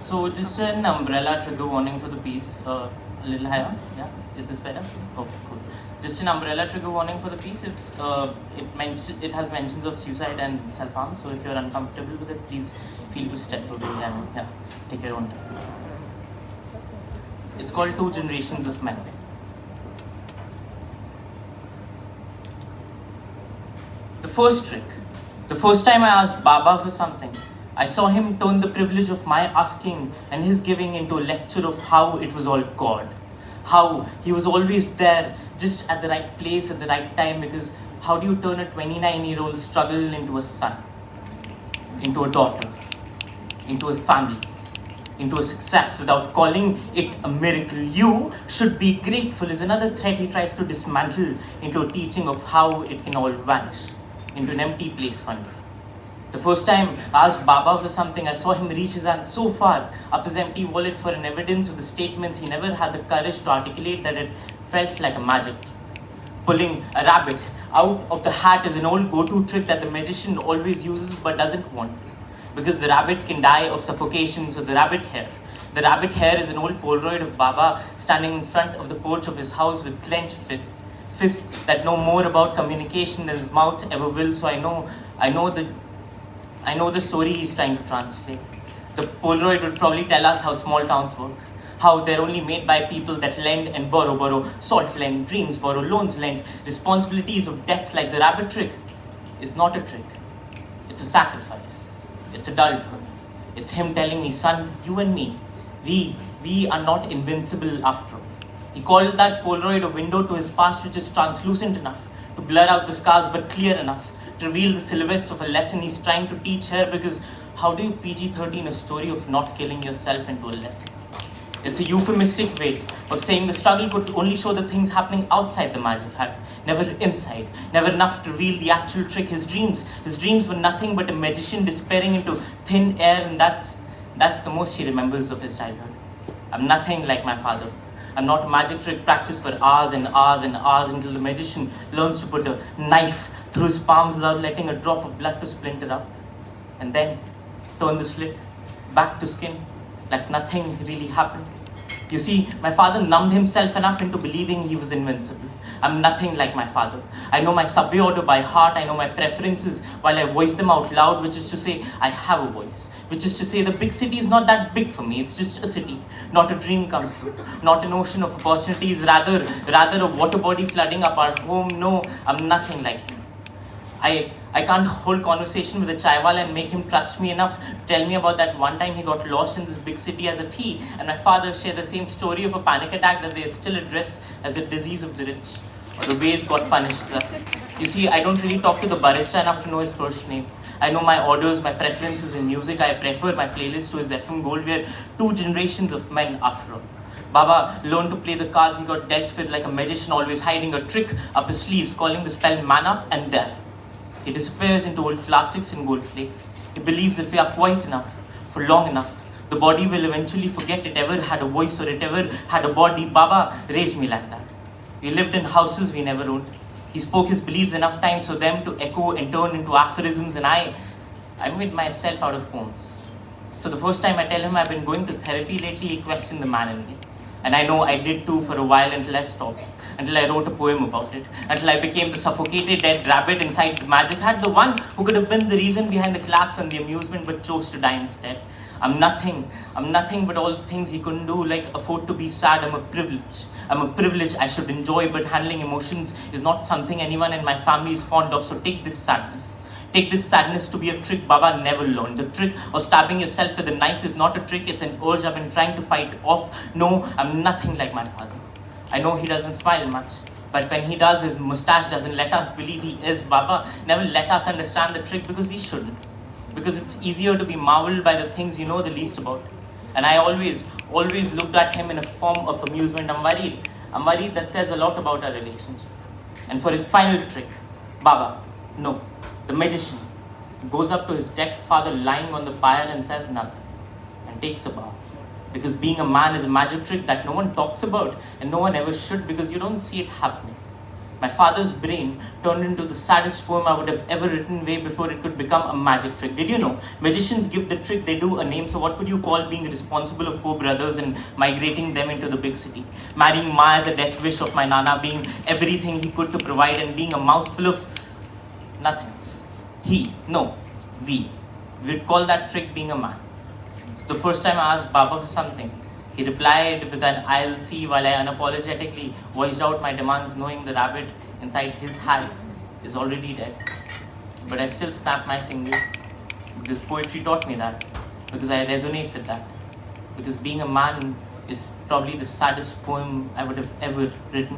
So just an umbrella trigger warning for the piece. A little higher. Yeah. Is this better? Okay, cool. Just an umbrella trigger warning for the piece. It has mentions of suicide and self-harm. So if you're uncomfortable with it, please feel to step away and take your own time. It's called Two Generations of Men. The first trick. The first time I asked Baba for something, I saw him turn the privilege of my asking and his giving into a lecture of how it was all God. How he was always there, just at the right place at the right time, because how do you turn a 29-year-old struggle into a son, into a daughter, into a family, into a success without calling it a miracle? You should be grateful is another thread he tries to dismantle into a teaching of how it can all vanish into an empty place one day. The first time I asked Baba for something, I saw him reach his hand so far up his empty wallet for an evidence of the statements he never had the courage to articulate that it felt like a magic. Pulling a rabbit out of the hat is an old go-to trick that the magician always uses but doesn't want to, because the rabbit can die of suffocation. So the rabbit hair. The rabbit hair is an old Polaroid of Baba standing in front of the porch of his house with clenched fists that know more about communication than his mouth ever will. So I know the story he's trying to translate. The Polaroid would probably tell us how small towns work, how they're only made by people that lend and borrow, salt lend, dreams borrow, loans lend, responsibilities of debts. Like the rabbit trick is not a trick. It's a sacrifice. It's adulthood. It's him telling me, son, you and me, we are not invincible after all. He called that Polaroid a window to his past, which is translucent enough to blur out the scars but clear enough to reveal the silhouettes of a lesson he's trying to teach here. Because how do you PG-13 a story of not killing yourself into a lesson? It's a euphemistic way of saying the struggle could only show the things happening outside the magic hat, never inside, never enough to reveal the actual trick. His dreams were nothing but a magician despairing into thin air, and that's the most he remembers of his childhood. I'm nothing like my father. I'm not a magic trick practiced for hours and hours and hours until the magician learns to put a knife through his palms without letting a drop of blood to splinter up, and then turn the slit back to skin like nothing really happened. You see, my father numbed himself enough into believing he was invincible. I'm nothing like my father. I know my subway order by heart. I know my preferences while I voice them out loud, which is to say I have a voice. Which is to say the big city is not that big for me. It's just a city, not a dream come true, not an ocean of opportunities, rather a water body flooding up our home. No, I'm nothing like him. I can't hold conversation with a chaiwala and make him trust me enough to tell me about that one time he got lost in this big city, as if he and my father share the same story of a panic attack that they still address as a disease of the rich, or the ways God punishes us. You see, I don't really talk to the barista enough to know his first name. I know my orders, my preferences in music. I prefer my playlist to his FM Gold. We're two generations of men after all. Baba learned to play the cards he got dealt with like a magician, always hiding a trick up his sleeves, calling the spell man up, and there he disappears into old classics and gold flakes. He believes if we are quiet enough, for long enough, the body will eventually forget it ever had a voice or it ever had a body. Baba raised me like that. We lived in houses we never owned. He spoke his beliefs enough times for them to echo and turn into aphorisms, and I made myself out of poems. So the first time I tell him I've been going to therapy lately, he questioned the man in me. And I know I did too for a while, until I stopped, until I wrote a poem about it, until I became the suffocated dead rabbit inside the magic hat, the one who could have been the reason behind the collapse and the amusement but chose to die instead. I'm nothing but all the things he couldn't do, like afford to be sad. I'm a privilege I should enjoy, but handling emotions is not something anyone in my family is fond of. So take this sadness. Take this sadness to be a trick Baba never learned. The trick of stabbing yourself with a knife is not a trick, it's an urge I've been trying to fight off. No, I'm nothing like my father. I know he doesn't smile much, but when he does, his mustache doesn't let us believe he is. Baba never let us understand the trick because we shouldn't. Because it's easier to be marveled by the things you know the least about. And I always looked at him in a form of amusement. I'm worried that says a lot about our relationship. And for his final trick, Baba, no. The magician goes up to his dead father lying on the pyre and says nothing and takes a bow. Because being a man is a magic trick that no one talks about and no one ever should, because you don't see it happening. My father's brain turned into the saddest poem I would have ever written way before it could become a magic trick. Did you know? Magicians give the trick they do a name, so what would you call being responsible of 4 brothers and migrating them into the big city? Marrying Ma as the death wish of my Nana, being everything he could to provide and being a mouthful of nothings. We would call that trick being a man. It's the first time I asked Baba for something. He replied with an "I'll see" while I unapologetically voiced out my demands, knowing the rabbit inside his hat is already dead. But I still snap my fingers because poetry taught me that, because I resonate with that, because being a man is probably the saddest poem I would have ever written.